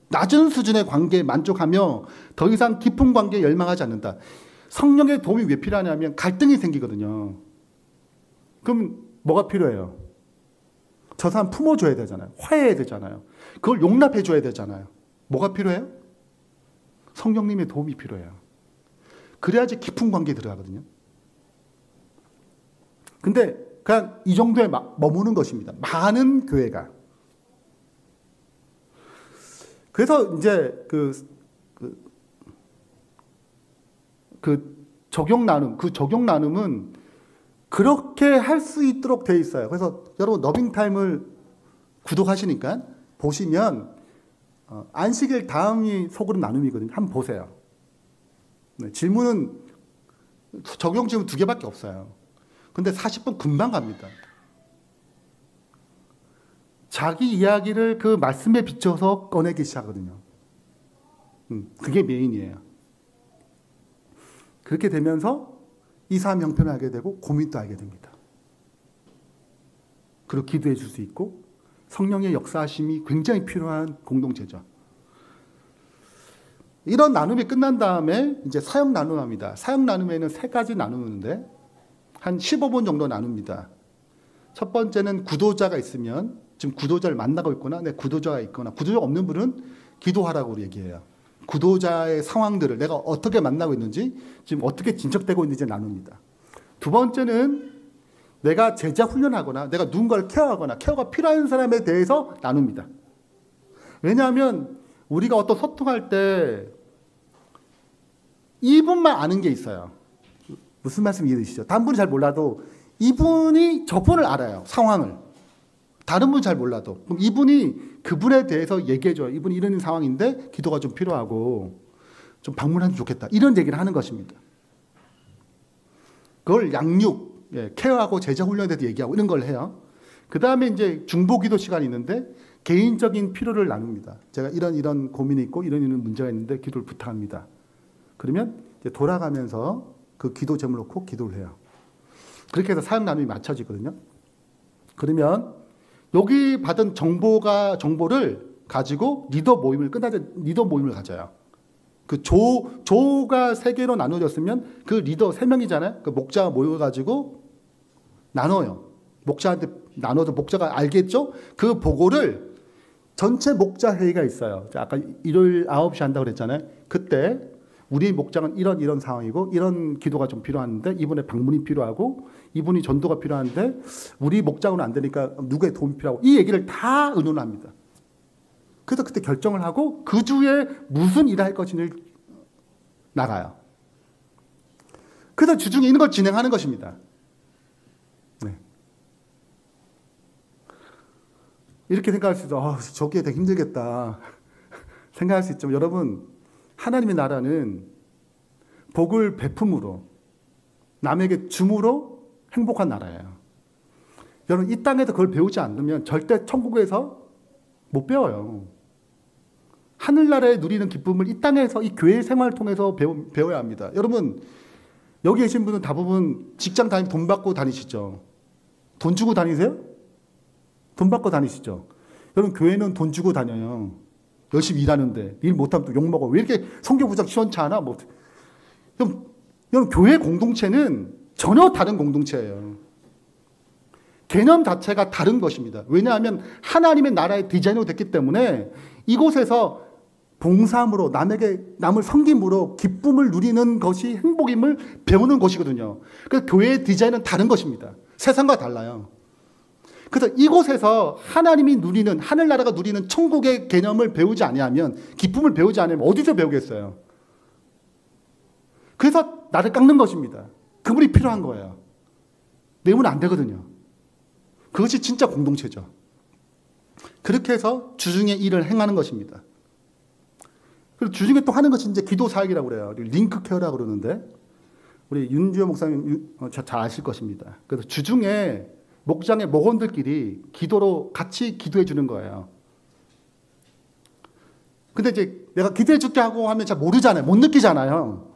S1: 낮은 수준의 관계에 만족하며 더 이상 깊은 관계에 열망하지 않는다. 성령의 도움이 왜 필요하냐면 갈등이 생기거든요. 그럼 뭐가 필요해요? 저 사람 품어줘야 되잖아요. 화해해야 되잖아요. 그걸 용납해줘야 되잖아요. 뭐가 필요해요? 성령님의 도움이 필요해요. 그래야지 깊은 관계에 들어가거든요. 근데 그냥 이 정도에 머무는 것입니다. 많은 교회가. 그래서 이제 그 적용 나눔은 그렇게 할 수 있도록 돼 있어요. 그래서 여러분 러빙타임을 구독하시니까 보시면 안식일 다음이 소그룹 나눔이거든요. 한번 보세요. 네, 질문은 적용 질문 2개밖에 없어요. 근데 40분 금방 갑니다. 자기 이야기를 그 말씀에 비춰서 꺼내기 시작하거든요. 그게 메인이에요. 그렇게 되면서 이사람 형편을 알게 되고 고민도 알게 됩니다. 그리고 기도해 줄 수 있고 성령의 역사하심이 굉장히 필요한 공동체죠. 이런 나눔이 끝난 다음에 이제 사역 나눔합니다. 사역 나눔에는 3가지 나누는데 한 15분 정도 나눕니다. 첫 번째는 구도자가 있으면 지금 구도자를 만나고 있거나 구도자가 있거나 구도자가 없는 분은 기도하라고 얘기해요. 구도자의 상황들을 내가 어떻게 만나고 있는지 지금 어떻게 진척되고 있는지 나눕니다. 두 번째는 내가 제자 훈련하거나 내가 누군가를 케어하거나 케어가 필요한 사람에 대해서 나눕니다. 왜냐하면 우리가 어떤 소통할 때 이분만 아는 게 있어요. 무슨 말씀 이해되시죠? 다른 분이 잘 몰라도 이분이 저분을 알아요. 상황을. 다른 분은 잘 몰라도. 그럼 이분이 그분에 대해서 얘기해줘요. 이분이 이런 상황인데 기도가 좀 필요하고 좀 방문하면 좋겠다. 이런 얘기를 하는 것입니다. 그걸 양육, 케어하고 제자 훈련에 대해서 얘기하고 이런 걸 해요. 그 다음에 이제 중보 기도 시간이 있는데 개인적인 필요를 나눕니다. 제가 이런 고민이 있고 이런 문제가 있는데 기도를 부탁합니다. 그러면 이제 돌아가면서 그 기도 제목을 놓고 기도를 해요. 그렇게 해서 사역 나눔이 맞춰지거든요. 그러면 여기 받은 정보를 가지고 리더 모임을 가져요. 그 조가 3개로 나눠졌으면 그 리더 3명이잖아요. 그 목자가 모여가지고 나눠요. 목자한테 나눠서 목자가 알겠죠? 그 보고를 전체 목자 회의가 있어요. 아까 일요일 9시 한다고 그랬잖아요. 그때 우리 목장은 이런 상황이고 이런 기도가 좀 필요한데 이분의 방문이 필요하고 이분이 전도가 필요한데 우리 목장은 안 되니까 누구의 도움이 필요하고 이 얘기를 다 의논합니다. 그래서 그때 결정을 하고 그 주에 무슨 일을 할 것인지를 나가요. 그래서 주중에 있는 걸 진행하는 것입니다. 네. 이렇게 생각할 수 있어. 저기에 되게 힘들겠다. 생각할 수 있지만 여러분 하나님의 나라는 복을 베품으로 남에게 줌으로 행복한 나라예요. 여러분 이 땅에서 그걸 배우지 않으면 절대 천국에서 못 배워요. 하늘나라에 누리는 기쁨을 이 땅에서 이 교회 생활을 통해서 배워야 합니다. 여러분 여기 계신 분은 대부분 직장 다니면 돈 받고 다니시죠. 돈 주고 다니세요? 돈 받고 다니시죠. 여러분 교회는 돈 주고 다녀요. 열심히 일하는데 일 못하면 또 욕먹어. 왜 이렇게 성교부장 시원치 않아? 여러분 교회 공동체는 전혀 다른 공동체예요. 개념 자체가 다른 것입니다. 왜냐하면 하나님의 나라의 디자인으로 됐기 때문에 이곳에서 봉사함으로 남을 섬김으로 기쁨을 누리는 것이 행복임을 배우는 것이거든요. 그래서 교회의 디자인은 다른 것입니다. 세상과 달라요. 그래서 이곳에서 하나님이 누리는 하늘나라가 누리는 천국의 개념을 배우지 아니하면 기쁨을 배우지 않으면 어디서 배우겠어요? 그래서 나를 깎는 것입니다. 그분이 필요한 거예요. 내면 안 되거든요. 그것이 진짜 공동체죠. 그렇게 해서 주중에 일을 행하는 것입니다. 그리고 주중에 또 하는 것이 이제 기도 사역이라고 그래요. 링크 케어라고 그러는데 우리 윤주호 목사님 잘 아실 것입니다. 그래서 주중에 목장의 목원들끼리 기도로 같이 기도해 주는 거예요. 근데 이제 내가 기도해 줄게 하고 하면 잘 모르잖아요. 못 느끼잖아요.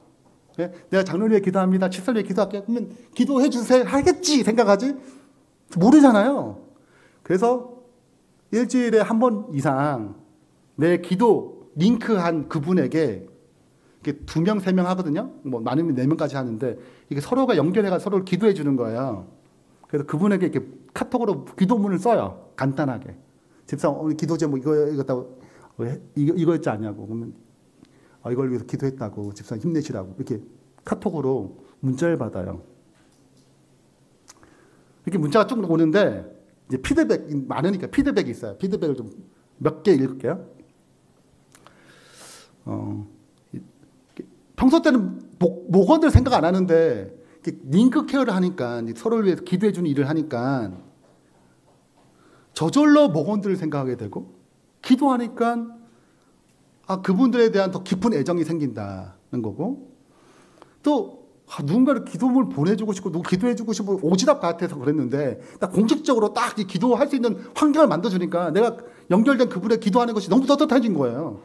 S1: 내가 장로를 위해 기도합니다. 칠성을 위해 기도할게. 그러면 기도해 주세요. 하겠지 생각하지? 모르잖아요. 그래서 일주일에 한 번 이상 내 기도 링크한 그분에게 2명, 3명 하거든요. 뭐 많으면 4명까지 하는데 이게 서로가 연결해가 서로를 기도해 주는 거예요. 그래서 그분에게 이렇게 카톡으로 기도문을 써요. 간단하게. 집사람 오늘 기도 제목 이거였지 않냐고. 그러면 이걸 위해서 기도했다고 집사님 힘내시라고 이렇게 카톡으로 문자를 받아요. 이렇게 문자가 쭉 오는데 이제 피드백 많으니까 피드백이 있어요. 피드백을 좀 몇 개 읽을게요. 평소 때는 목원들 생각 안 하는데 링크 케어를 하니까 서로를 위해서 기도해 주는 일을 하니까 저절로 목원들을 생각하게 되고 기도하니까 그분들에 대한 더 깊은 애정이 생긴다는 거고 또 누군가를 기도문을 보내주고 싶고 누구 기도해주고 싶고 오지랖 같아서 그랬는데 딱 공식적으로 딱 기도할 수 있는 환경을 만들어주니까 내가 연결된 그분의 기도하는 것이 너무 떳떳해진 거예요.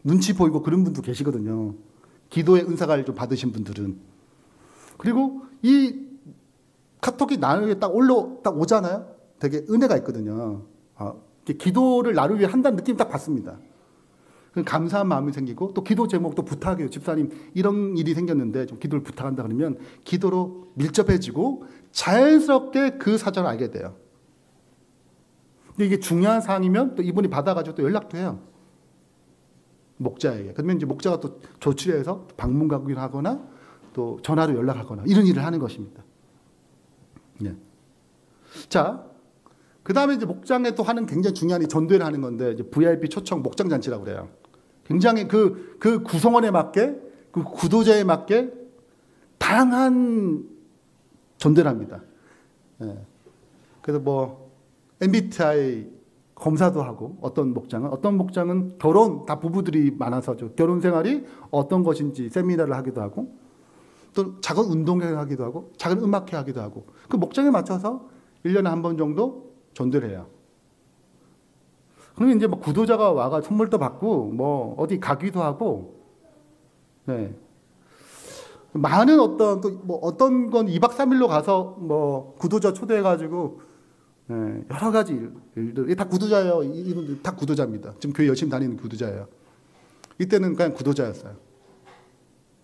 S1: 눈치 보이고 그런 분도 계시거든요. 기도의 은사를 좀 받으신 분들은. 그리고 이 카톡이 나에게 딱 오잖아요. 되게 은혜가 있거든요. 기도를 나를 위해 한다는 느낌 딱 받습니다. 감사한 마음이 생기고 또 기도 제목도 부탁해요. 집사님 이런 일이 생겼는데 좀 기도를 부탁한다 그러면 기도로 밀접해지고 자연스럽게 그 사정을 알게 돼요. 근데 이게 중요한 사항이면 또 이분이 받아가지고 또 연락도 해요. 목자에게. 그러면 이제 목자가 또 조치해서 방문 가기를 하거나 또 전화로 연락하거나 이런 일을 하는 것입니다. 네. 자, 그 다음에 이제 목장에 또 하는 굉장히 중요한 이 전도회를 하는 건데 이제 VIP 초청 목장 잔치라고 그래요. 굉장히 그 구성원에 맞게 그 구도자에 맞게 다양한 전도를 합니다. 네. 그래서 뭐 MBTI 검사도 하고 어떤 목장은 결혼 다 부부들이 많아서 결혼 생활이 어떤 것인지 세미나를 하기도 하고 또 작은 운동회를 하기도 하고 작은 음악회 하기도 하고 그 목장에 맞춰서 1년에 한 번 정도 전도를 해요. 그러면 이제 뭐 구도자가 와가 선물도 받고 뭐 어디 가기도 하고, 네. 많은 어떤 건 2박 3일로 가서 뭐 구도자 초대해가지고, 네. 여러 가지 일들 다 구도자예요. 이분들 다 구도자입니다. 지금 교회 열심히 다니는 구도자예요. 이때는 그냥 구도자였어요.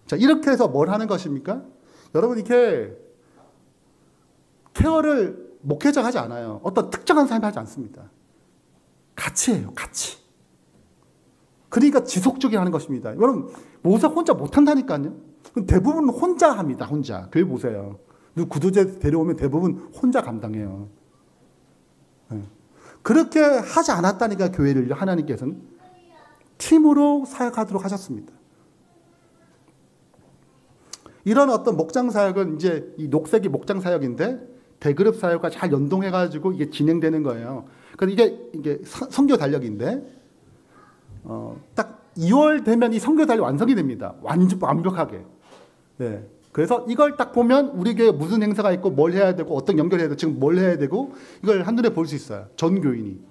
S1: 자, 이렇게 해서 뭘 하는 것입니까? 여러분 이렇게 케어를 목회자가 하지 않아요. 어떤 특정한 사람이 하지 않습니다. 같이 해요. 같이. 그러니까 지속적으로 하는 것입니다. 여러분 모사 혼자 못한다니까요. 대부분 혼자 합니다. 혼자. 교회 보세요. 구도자 데려오면 대부분 혼자 감당해요. 네. 그렇게 하지 않았다니까 교회를 하나님께서는 팀으로 사역하도록 하셨습니다. 이런 어떤 목장 사역은 이제 이 녹색이 목장 사역인데 대그룹 사역과 잘 연동해가지고 이게 진행되는 거예요. 그러니까 이게 선교 달력인데, 딱 2월 되면 이 선교 달력 완성이 됩니다. 완벽하게. 네. 그래서 이걸 딱 보면 우리 교회에 무슨 행사가 있고 뭘 해야 되고 어떤 연결해야 되고 지금 뭘 해야 되고 이걸 한눈에 볼 수 있어요. 전 교인이.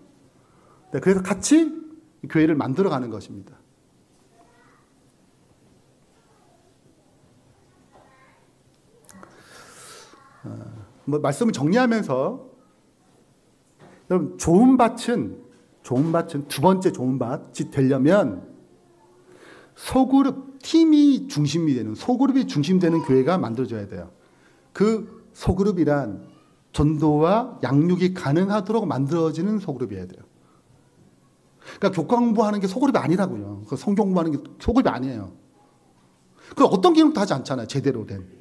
S1: 네. 그래서 같이 교회를 만들어가는 것입니다. 뭐 말씀을 정리하면서 여러분 좋은 밭은 두 번째 좋은 밭이 되려면 소그룹 팀이 중심이 되는 소그룹이 중심되는 교회가 만들어져야 돼요. 그 소그룹이란 전도와 양육이 가능하도록 만들어지는 소그룹이어야 돼요. 그러니까 교과 공부하는 게 소그룹이 아니라고요. 그 성경 공부하는 게 소그룹이 아니에요. 그 어떤 기능도 하지 않잖아요. 제대로 된.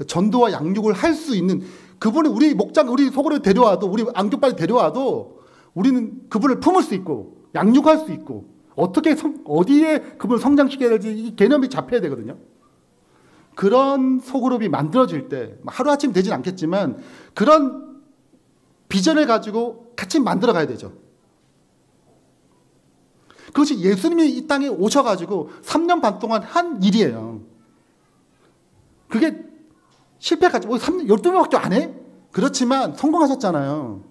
S1: 전도와 양육을 할 수 있는 그분이 우리 목장, 우리 소그룹에 데려와도 우리 안교빨에 데려와도 우리는 그분을 품을 수 있고 양육할 수 있고 어디에 그분을 성장시켜야 될지 이 개념이 잡혀야 되거든요. 그런 소그룹이 만들어질 때 하루아침 되진 않겠지만 그런 비전을 가지고 같이 만들어 가야 되죠. 그것이 예수님이 이 땅에 오셔가지고 3년 반 동안 한 일이에요. 그게 실패까지, 12명밖에 안 해? 그렇지만 성공하셨잖아요.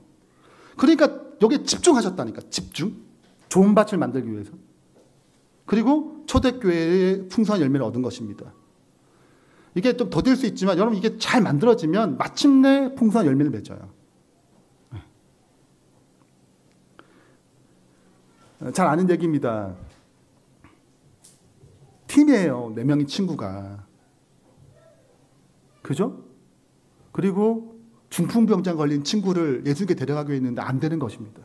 S1: 그러니까 여기에 집중하셨다니까, 집중. 좋은 밭을 만들기 위해서. 그리고 초대교회의 풍성한 열매를 얻은 것입니다. 이게 좀 더딜 수 있지만 여러분 이게 잘 만들어지면 마침내 풍성한 열매를 맺어요. 잘 아는 얘기입니다. 팀이에요. 4명의 친구가. 그죠? 그리고 중풍병장 걸린 친구를 예수님께 데려가기로 했는데 안 되는 것입니다.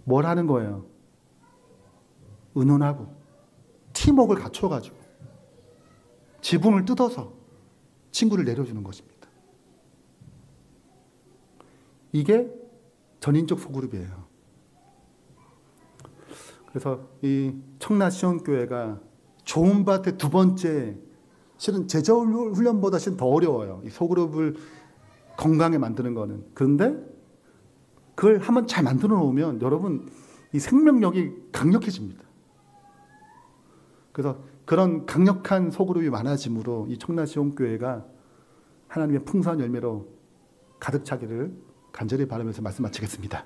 S1: 뭘 하는 거예요? 의논하고 팀워크를 갖춰가지고 지붕을 뜯어서 친구를 내려주는 것입니다. 이게 전인적 소그룹이에요. 그래서 이 청라 시온교회가 좋은 밭의 두 번째, 실은 제자훈련보다 실은 더 어려워요. 이 소그룹을 건강하게 만드는 거는. 그런데 그걸 한번 잘 만들어 놓으면 여러분 이 생명력이 강력해집니다. 그래서 그런 강력한 소그룹이 많아짐으로 이 청라 시온교회가 하나님의 풍성한 열매로 가득 차기를 간절히 바라면서 말씀 마치겠습니다.